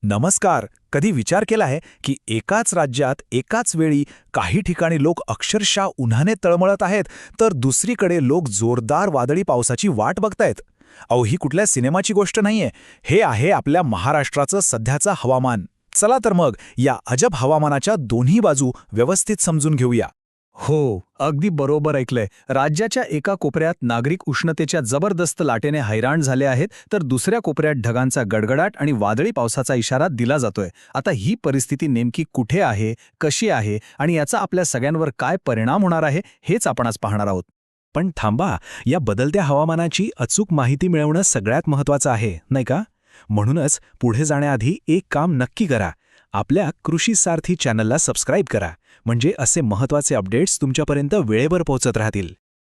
नमस्कार. कधी विचार केला आहे की एकाच राज्यात एकाच वेळी काही ठिकाणी लोक अक्षरशः उन्हाने तळमळत आहेत, तर दुसरीकडे लोक जोरदार वादळी पावसाची वाट बघतायत? अहो, ही कुठल्या सिनेमाची गोष्ट नाहीये. हे आहे आपल्या महाराष्ट्राचं सध्याचं हवामान. चला तर मग या अजब हवामानाच्या दोन्ही बाजू व्यवस्थित समजून घेऊया. हो, अगदी बरोबर ऐकलंय. राज्याच्या एका कोपऱ्यात नागरिक उष्णतेच्या जबरदस्त लाटेने हैराण झाले आहेत, तर दुसऱ्या कोपऱ्यात ढगांचा गडगडाट आणि वादळी पावसाचा इशारा दिला जातोय. आता ही परिस्थिती नेमकी कुठे आहे, कशी आहे आणि याचा आपल्या सगळ्यांवर काय परिणाम होणार आहे, हेच आपण आज पाहणार आहोत. पण थांबा, या बदलत्या हवामानाची अचूक माहिती मिळवणं सगळ्यात महत्त्वाचं आहे, नाही का? म्हणूनच पुढे जाण्याआधी एक काम नक्की करा. आपल्या कृषी सारथी चॅनलला सबस्क्राईब करा, म्हणजे असे महत्त्वाचे अपडेट्स तुमच्यापर्यंत वेळेवर पोहोचत राहतील.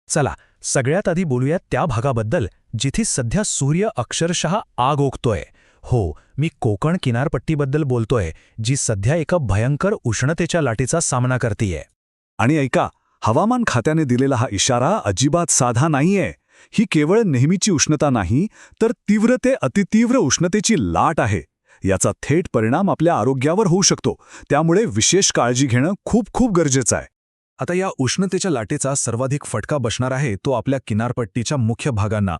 चला, सगळ्यात आधी बोलूया त्या भागाबद्दल जिथे सध्या सूर्य अक्षरशः आग ओकतोय. हो, मी कोकण किनारपट्टीबद्दल बोलतोय, जी सध्या एका भयंकर उष्णतेच्या लाटेचा सामना करतेय. आणि ऐका, हवामान खात्याने दिलेला हा इशारा अजिबात साधा नाहीये. ही केवळ नेहमीची उष्णता नाही, तर तीव्र ते अतितीव्र उष्णतेची लाट आहे. याचा थेट परिणाम आपल्या आरोग्यावर होऊ शकतो, त्यामुळे विशेष काळजी घेणं खूप खूप गरजेचं आहे. आता या उष्णतेच्या लाटेचा सर्वाधिक फटका बसणार आहे तो आपल्या किनारपट्टीच्या मुख्य भागांना.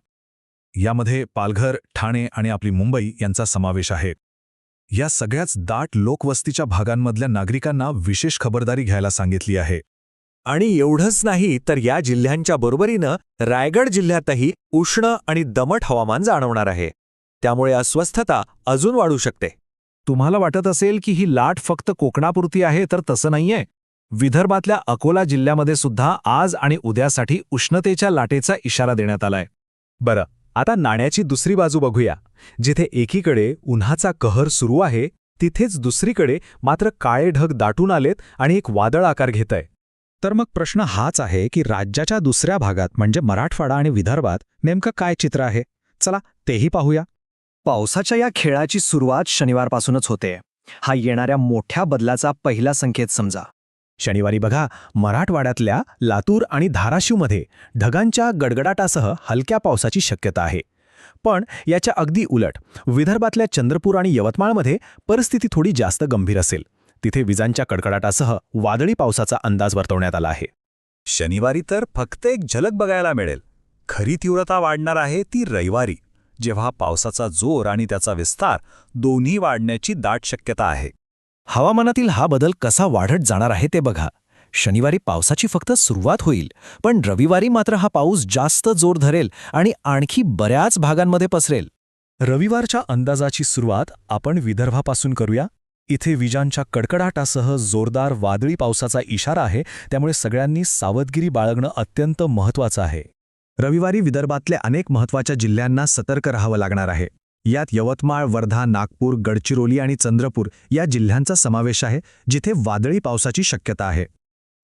यामध्ये पालघर, ठाणे आणि आपली मुंबई यांचा समावेश आहे. या सगळ्याच दाट लोकवस्तीच्या भागांमधल्या नागरिकांना विशेष खबरदारी घ्यायला सांगितली आहे. आणि एवढंच नाही, तर या जिल्ह्यांच्या बरोबरीनं रायगड जिल्ह्यातही उष्ण आणि दमट हवामान जाणवणार आहे. त्यामुळे अस्वस्थता अजून वाढू शकते. तुम्हाला वाटत असेल की ही लाट फक्त कोकणापुरती आहे, तर तसं नाहीये. विदर्भातल्या अकोला जिल्ह्यामध्ये सुद्धा आज आणि उद्यासाठी उष्णतेच्या लाटेचा इशारा देण्यात आलाय. बरं, आता नाण्याची दुसरी बाजू बघूया. जिथे एकीकडे उन्हाचा कहर सुरू आहे, तिथेच दुसरीकडे मात्र काळे ढग दाटून आलेत आणि एक वादळ आकार घेतंय. तर मग प्रश्न हाच आहे की राज्याच्या दुसऱ्या भागात म्हणजे मराठवाडा आणि विदर्भात नेमकं काय चित्र आहे? चला तेही पाहूया. पावसाच्या या खेळाची सुरुवात शनिवारपासूनच होते. हा येणाऱ्या मोठ्या बदलाचा पहिला संकेत समजा. शनिवारी बघा, मराठवाड्यातल्या लातूर आणि धाराशिवमध्ये ढगांच्या गडगडाटासह हलक्या पावसाची शक्यता आहे. पण याच्या अगदी उलट विदर्भातल्या चंद्रपूर आणि यवतमाळमध्ये परिस्थिती थोडी जास्त गंभीर असेल. तिथे विजांच्या कडकडाटासह वादळी पावसाचा अंदाज वर्तवण्यात आला आहे. शनिवारी तर फक्त एक झलक बघायला मिळेल. खरी तीव्रता वाढणार आहे ती रविवारी, जेव्हा पावसाचा जोर आणि त्याचा विस्तार दोन्ही वाढण्याची दाट शक्यता आहे. हवामानातील हा बदल कसा वाढत जाणार आहे ते बघा. शनिवारी पावसाची फक्त सुरुवात होईल, पण रविवारी मात्र हा पाऊस जास्त जोर धरेल आणि आणखी बऱ्याच भागांमध्ये पसरेल. रविवारच्या अंदाजाची सुरुवात आपण विदर्भापासून करूया. इथे विजांच्या कडकडाटासह जोरदार वादळी पावसाचा इशारा आहे, त्यामुळे सगळ्यांनी सावधगिरी बाळगणं अत्यंत महत्त्वाचं आहे. रविवारी विदर्भातल्या अनेक महत्त्वाच्या जिल्ह्यांना सतर्क राहावं लागणार आहे. यात यवतमाळ, वर्धा, नागपूर, गडचिरोली आणि चंद्रपूर या जिल्ह्यांचा समावेश आहे, जिथे वादळी पावसाची शक्यता आहे.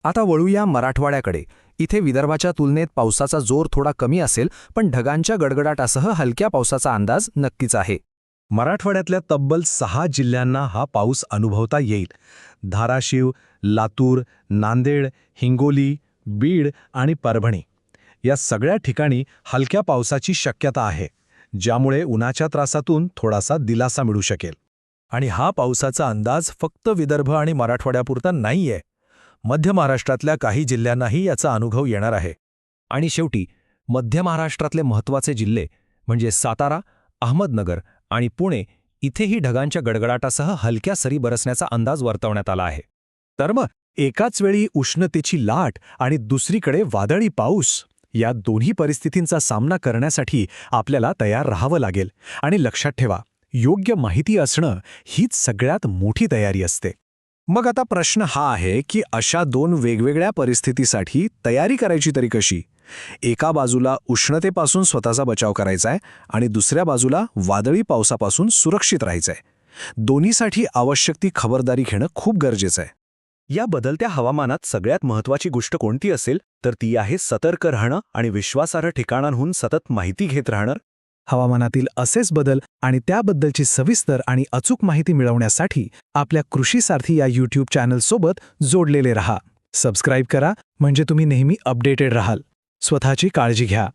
आता वळूया मराठवाड्याकडे. इथे विदर्भाच्या तुलनेत पावसाचा जोर थोडा कमी असेल, पण ढगांच्या गडगडाटासह हलक्या पावसाचा अंदाज नक्कीच आहे. मराठवाड्यातल्या तब्बल 6 जिल्ह्यांना हा पाऊस अनुभवता येईल. धाराशिव, लातूर, नांदेड, हिंगोली, बीड आणि परभणी या सगळ्या ठिकाणी हलक्या पावसाची शक्यता आहे, ज्यामुळे उन्हाच्या त्रासातून थोडासा दिलासा मिळू शकेल. आणि हा पावसाचा अंदाज फक्त विदर्भ आणि मराठवाड्यापुरता नाहीये. मध्य महाराष्ट्रातल्या काही जिल्ह्यांनाही याचा अनुभव येणार आहे. आणि शेवटी मध्य महाराष्ट्रातले महत्त्वाचे जिल्हे म्हणजे सातारा, अहमदनगर आणि पुणे इथेही ढगांच्या गडगडाटासह हलक्या सरी बरसण्याचा अंदाज वर्तवण्यात आला आहे. तर मग एकाच वेळी उष्णतेची लाट आणि दुसरीकडे वादळी पाऊस, या दोन्ही परिस्थितींचा सामना करण्यासाठी आपल्याला तयार राहावं लागेल. आणि लक्षात ठेवा, योग्य माहिती असणं हीच सगळ्यात मोठी तयारी असते. मग आता प्रश्न हा आहे की अशा दोन वेगवेगळ्या परिस्थितीसाठी तयारी करायची तरी कशी? एका बाजूला उष्णतेपासून स्वतःचा बचाव करायचा आहे आणि दुसऱ्या बाजूला वादळी पावसापासून सुरक्षित राहायचं आहे. दोन्हीसाठी आवश्यक ती खबरदारी घेणं खूप गरजेचं आहे. या बदलत्या हवामानात सगळ्यात महत्त्वाची गोष्ट कोणती असेल, तर ती आहे सतर्क राहणं आणि विश्वासार्ह ठिकाणांहून सतत माहिती घेत राहणं. हवामानातील असेच बदल आणि त्याबद्दलची सविस्तर आणि अचूक माहिती मिळवण्यासाठी आपल्या कृषी सारथी या YouTube चॅनलसोबत जोडलेले रहा. सबस्क्राईब करा, म्हणजे तुम्ही नेहमी अपडेटेड राहाल. स्वतःची काळजी घ्या.